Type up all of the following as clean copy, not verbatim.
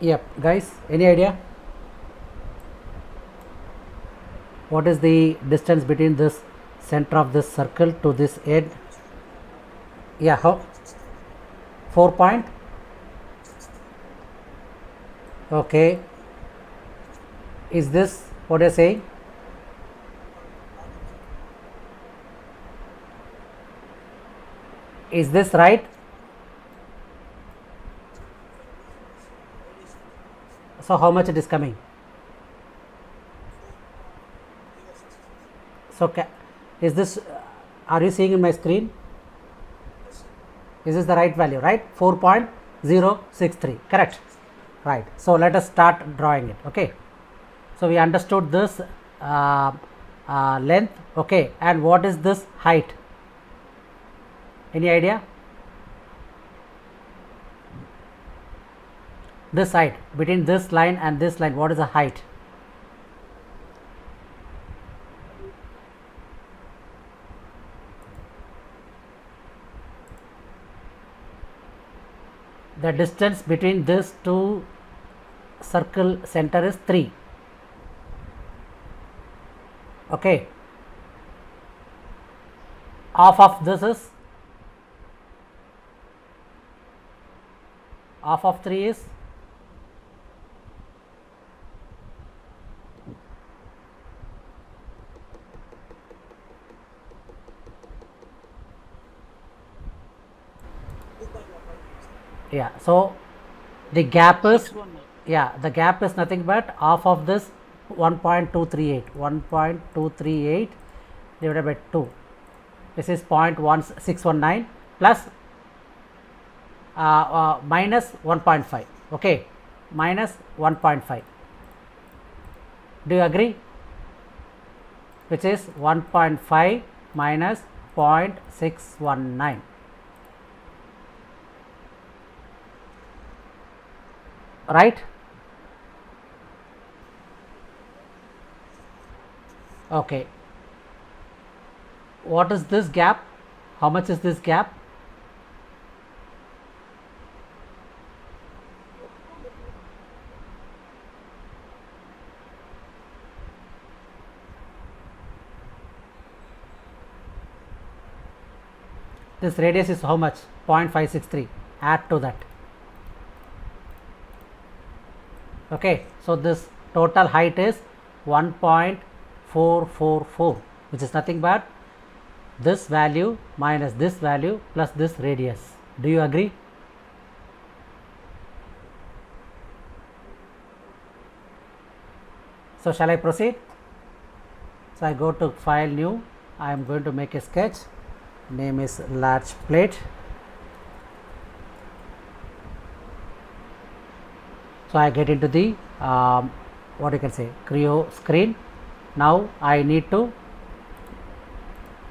Yep, guys, any idea what is the distance between this center of this circle to this edge? Yeah, how 4 point. Okay, is this what you're saying? Is this right? So how much it is coming? So is this, are you seeing in my screen? Is this the right value, right? 4.063, correct, right. So let us start drawing it. Okay, so we understood this length. Okay, and what is this height? Any idea? This height between this line and this line, what is the height? The distance between this two circle center is 3. Okay, half of this is, half of 3 is, yeah, so the gap is, yeah, the gap is nothing but half of this 1.238 divided by 2. This is 0.1619 plus minus 1.5. Okay, minus 1.5. Do you agree? Which is 1.5 minus 0.619. Right? Okay. What is this gap? How much is this gap? This radius is how much? 0.563. Add to that. Okay, so this total height is 1.444, which is nothing but this value minus this value plus this radius. Do you agree? So shall I proceed? So I go to file, new, I am going to make a sketch, name is large plate. So I get into the what you can say, Creo screen. Now I need to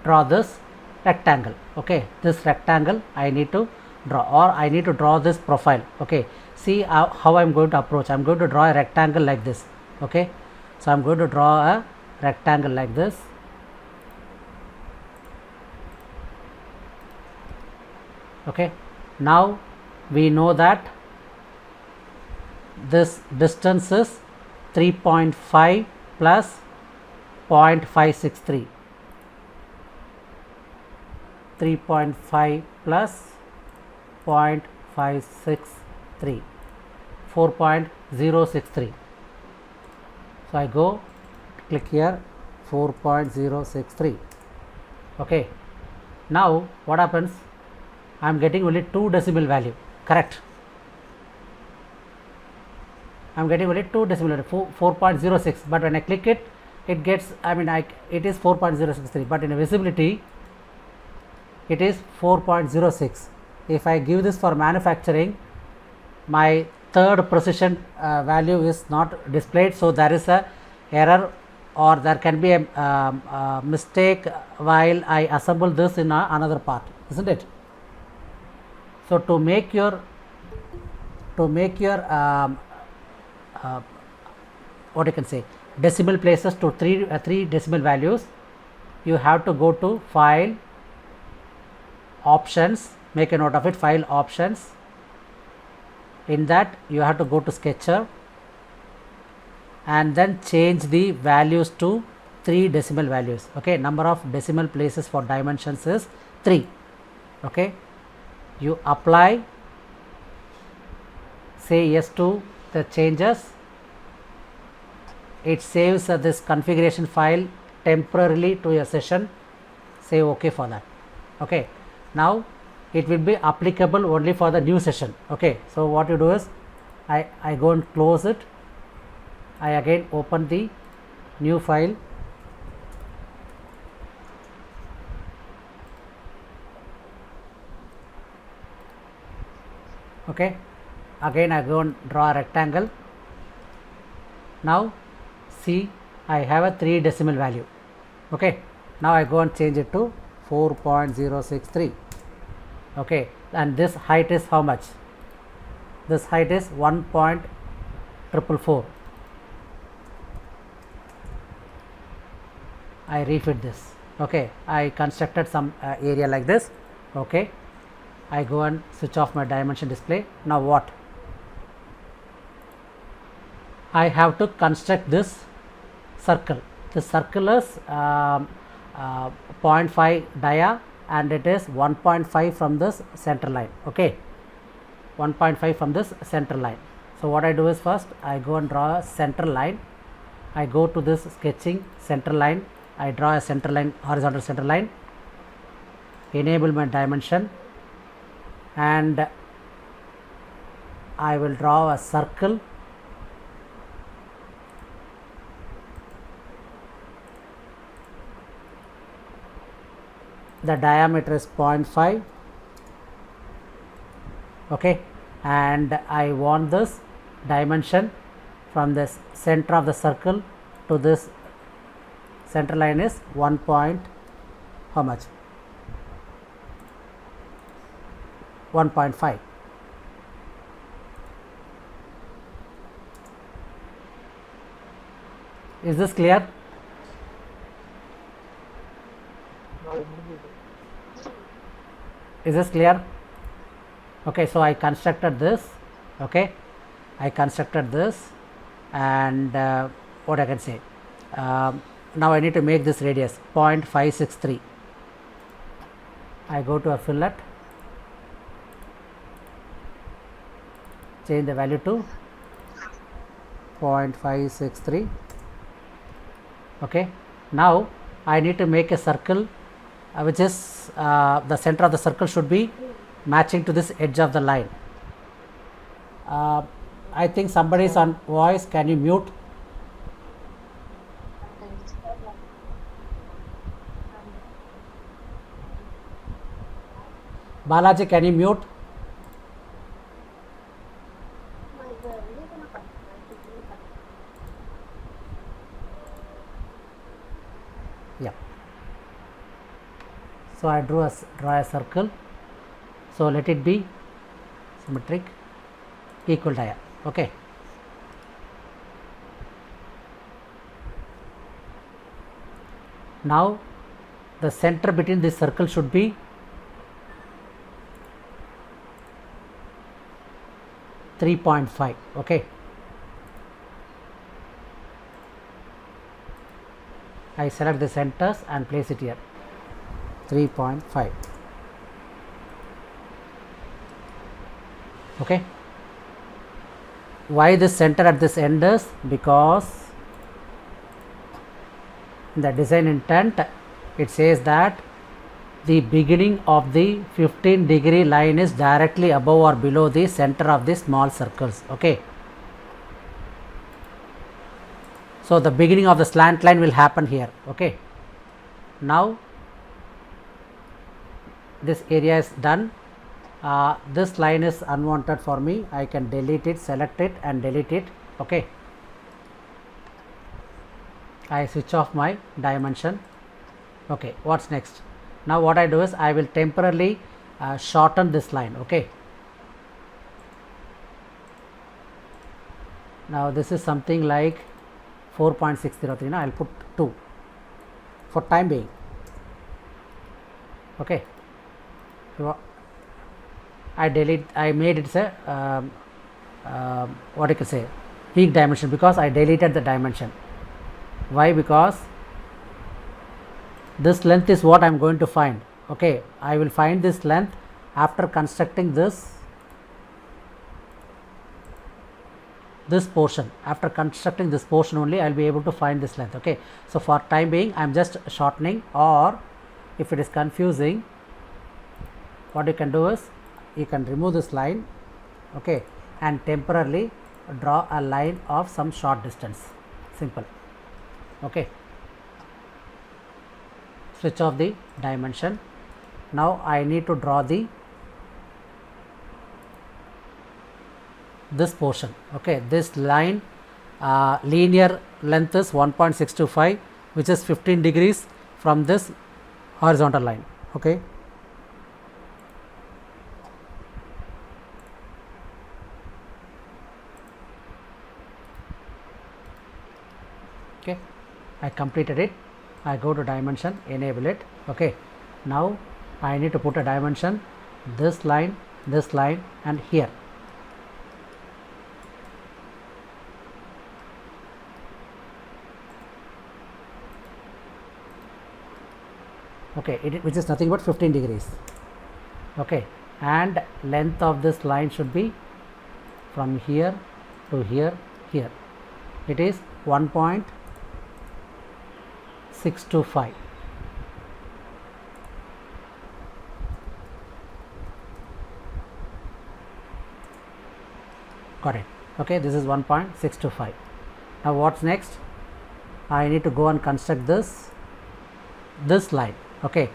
draw this rectangle. Okay, this rectangle I need to draw, or I need to draw this profile. Okay, see how I am going to approach. I am going to draw a rectangle like this. Okay, so I am going to draw a rectangle like this. Okay, now we know that this distance is 3.5 plus 0.563, 3.5 plus 0.563, 4.063. So I go click here, 4.063. Okay, now what happens? I am getting only 2 decimal value, correct? I am getting only 2 decimal value, 4.06, but when I click it, it gets, it is 4.063, but in a visibility it is 4.06. If I give this for manufacturing, my third precision value is not displayed, so there is a error, or there can be a mistake while I assemble this in another part, isn't it? So to make your what you can say, decimal places to 3 decimal values, you have to go to file, options, make a note of it, file, options, In that you have to go to Sketcher and then change the values to 3 decimal values. Okay, number of decimal places for dimensions is 3. Okay, you apply, say yes to the changes. It saves this configuration file temporarily to your session. Say OK for that. Okay, now it will be applicable only for the new session. Okay, so what you do is I go and close it. I again open the new file. Okay, again I go and draw a rectangle. Now see, I have a 3 decimal value. Okay, now I go and change it to 4.063. Okay, and this height is how much? This height is 1.444. I refit this. Okay, I constructed some area like this. Okay, I go and switch off my dimension display. Now what? I have to construct this circle. This circle is 0.5 dia and it is 1.5 from this center line. Okay, 1.5 from this center line. So what I do is, first I go and draw a center line. I go to this sketching, center line. I draw a center line, horizontal center line, enable my dimension, and I will draw a circle. The diameter is 0.5. Okay, and I want this dimension from this center of the circle to this center line is 1 point, how much? 1.5. Is this clear? Is this clear? Okay, so I constructed this. Okay, I constructed this, and what I can say, now I need to make this radius 0.563. I go to a fillet, change the value to 0.563. Okay, now I need to make a circle which is the center of the circle should be matching to this edge of the line. I think somebody is on voice. Can you mute? Balaji, can you mute? Yeah. So I draw a circle. So let it be symmetric, equal dia. Okay. Now the center between this circle should be 3.5. Okay. I select the centers and place it here. 3.5. Okay. Why this center at this end is because in the design intent it says that the beginning of the 15-degree line is directly above or below the center of the small circles. Okay. So the beginning of the slant line will happen here. Okay. Now this area is done. This line is unwanted for me. I can delete it, select it and delete it. Okay. I switch off my dimension. Okay, what's next? Now what I do is I will temporarily shorten this line. Okay. Now this is something like 4.603. Now I will put 2 for time being. Okay. So I made it a what you can say, weak dimension, because I deleted the dimension. Why? Because this length is what I am going to find. Okay, I will find this length after constructing this portion. After constructing this portion only I will be able to find this length. Okay, so for time being I am just shortening, or if it is confusing, what you can do is you can remove this line, okay, and temporarily draw a line of some short distance. Simple. Okay, switch off the dimension. Now I need to draw this portion. Okay, this line linear length is 1.625, which is 15 degrees from this horizontal line. Okay, okay, I completed it. I go to dimension, enable it. Okay, now I need to put a dimension, this line, and here. Okay, which is nothing but 15 degrees. Okay, and length of this line should be from here to here. It is 1.625. Got it. Okay, this is 1.625. Now what's next? I need to go and construct this line. Okay,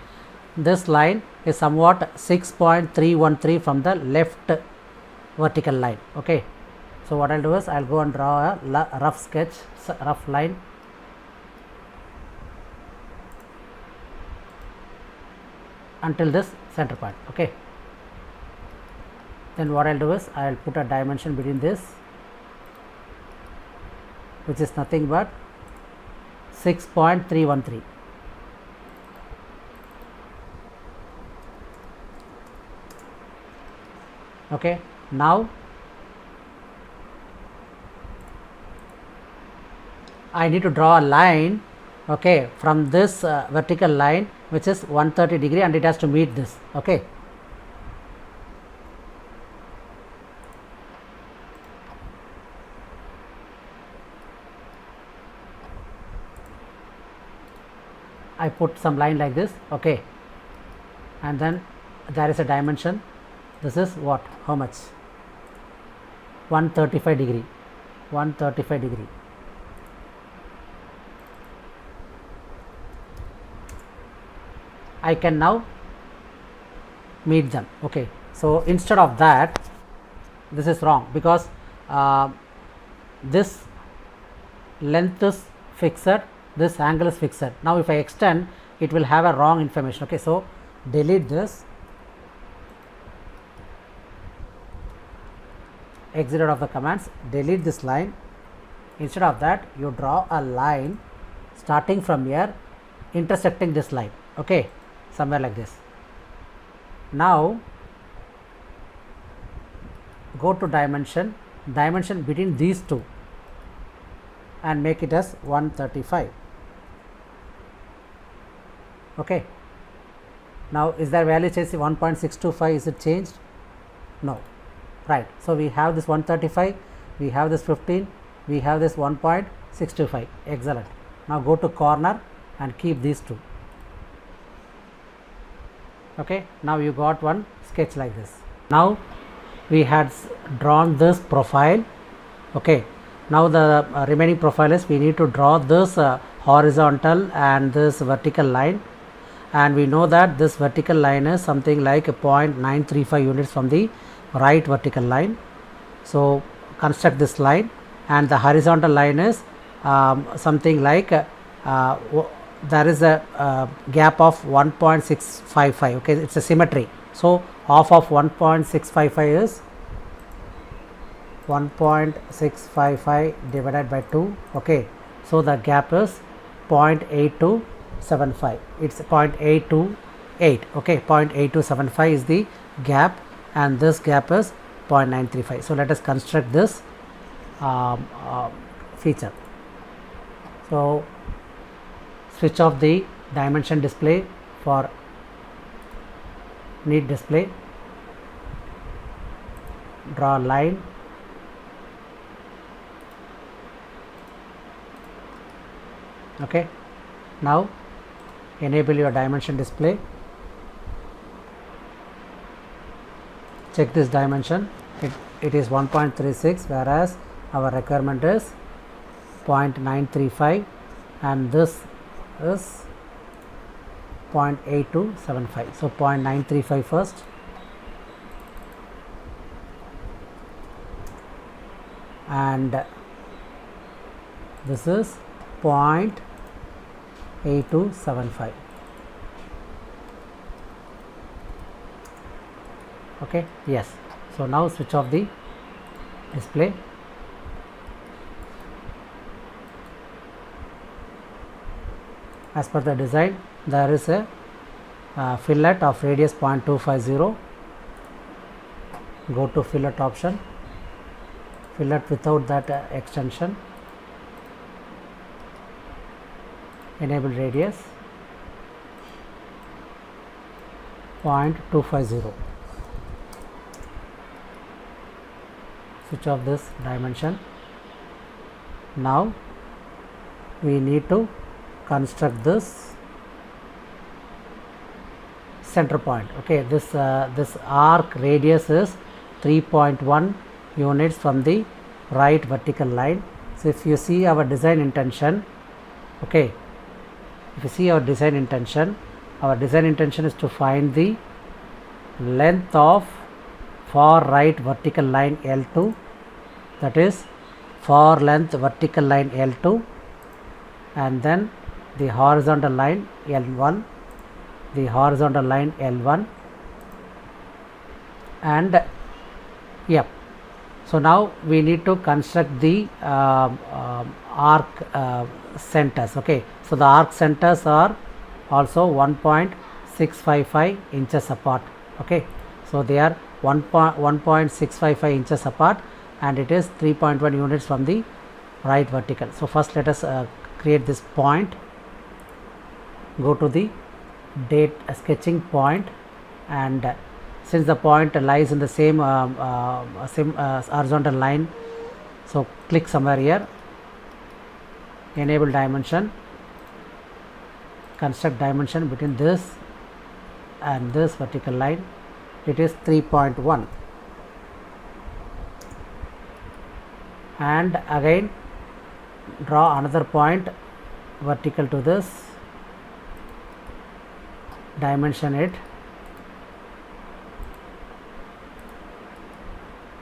this line is somewhat 6.313 from the left vertical line. Okay, so what I'll do is I'll go and draw a rough sketch, rough line. Until this center point. Okay, then what I'll do is I'll put a dimension between this, which is nothing but 6.313. Okay, now I need to draw a line, okay, from this vertical line, which is 130 degree, and it has to meet this. Okay, I put some line like this. Okay, and then there is a dimension. This is what? How much? 135 degree. 135 degree. I can now meet them. Okay, so instead of that, this is wrong, because this length is fixed, this angle is fixed. Now if I extend, it will have a wrong information. Okay, so delete this, exit out of the commands, delete this line. Instead of that, you draw a line starting from here, intersecting this line. Okay, somewhere like this. Now go to dimension between these two and make it as 135. Okay, now is there value says 1.625? Is it changed? No. Right, so we have this 135, we have this 15, we have this 1.625. Excellent. Now go to corner and keep these two. Okay, now you got one sketch like this. Now we had drawn this profile. Okay, now the remaining profile is we need to draw this horizontal and this vertical line, and we know that this vertical line is something like 0.935 units from the right vertical line. So construct this line, and the horizontal line is something like there is a gap of 1.655. okay, it's a symmetry. So half of 1.655 is 1.655 divided by 2. Okay, so the gap is 0.8275. it's 0.828. okay, 0.8275 is the gap, and this gap is 0.935. So let us construct this feature. So switch off the dimension display for neat display, draw a line, okay. Now enable your dimension display, check this dimension, it is 1.36, whereas our requirement is 0.935 and this is 0.8275. So 0.935 first, and this is 0.8275. Okay, yes. So now switch off the display. As per the design, there is a fillet of radius 0.250. Go to fillet option, fillet without that extension, enable radius 0.250. Switch off this dimension. Now we need to construct this center point. Okay, this arc radius is 3.1 units from the right vertical line. So if you see our design intention, okay, if you see our design intention is to find the length of far right vertical line L2, that is far length vertical line L2, and then the horizontal line L1, the horizontal line L1, and yep. So now we need to construct the arc centers. Okay, so the arc centers are also 1.655 inches apart. Okay, so they are 1.655 inches apart, and it is 3.1 units from the right vertical. So first let us create this point. Go to the date sketching point, and since the point lies in the same horizontal line, so click somewhere here, enable dimension, construct dimension between this and this vertical line, it is 3.1, and again draw another point vertical to this, dimension it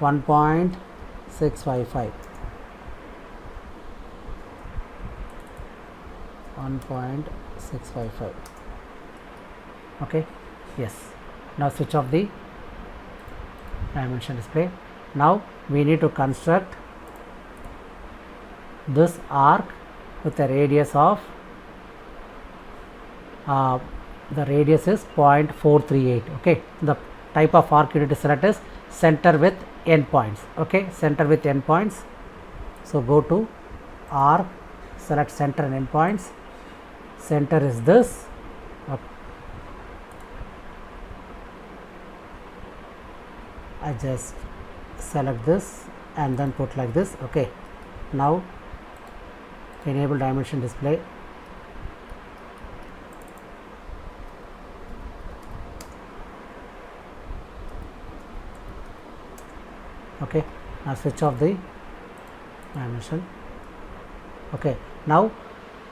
1.655, 1.655. Okay, yes. Now switch off the dimension display. Now we need to construct this arc with a radius of the radius is 0.438. okay, the type of arc you need to select is center with endpoints. Okay, center with endpoints. So go to arc, select center and endpoints. Center is this. Okay. I just select this and then put like this. Okay, now enable dimension display. Okay, now switch off the dimension. Okay, now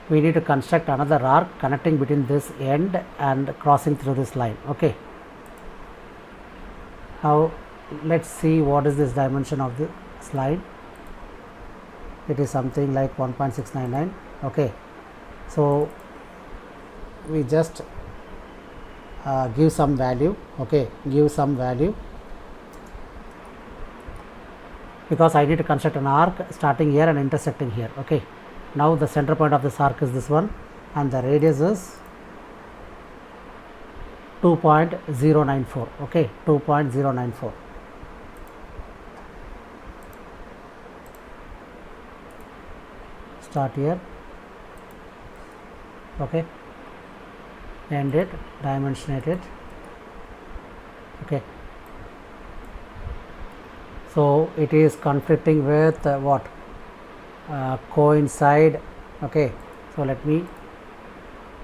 we need to construct another arc connecting between this end and crossing through this line. Okay, now let's see what is this dimension of the slide. It is something like 1.699. okay, so we just give some value. Okay, give some value, because I need to construct an arc starting here and intersecting here. Okay, now the center point of this arc is this one, and the radius is 2.094. okay, 2.094. start here, okay, end it, dimensionate it, okay. So it is conflicting with what coincide, okay. So let me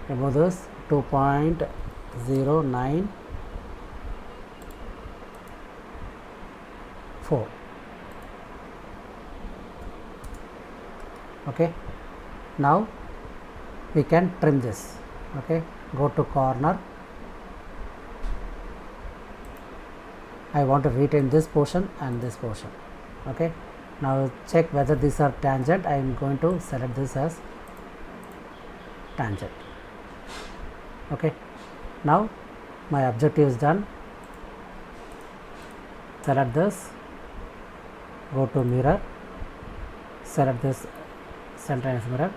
remove this 2.094, okay. Now we can trim this, okay. Go to corner, I want to retain this portion and this portion, okay. Now check whether these are tangent. I am going to select this as tangent, okay. Now my objective is done. Select this, go to mirror, select this center as mirror.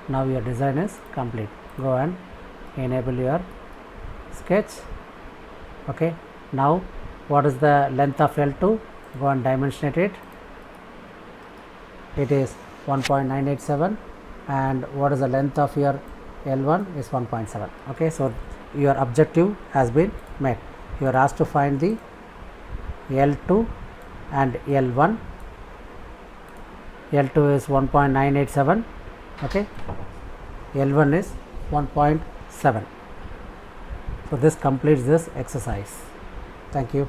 Now your design is complete. Go and enable your sketch, okay. Now what is the length of L2? Go and dimensionate it. It is 1.987, and what is the length of your L1 is 1.7, okay. So your objective has been met. You are asked to find the L2 and L1. L2 is 1.987, okay. L1 is 1.7. So this completes this exercise. Thank you.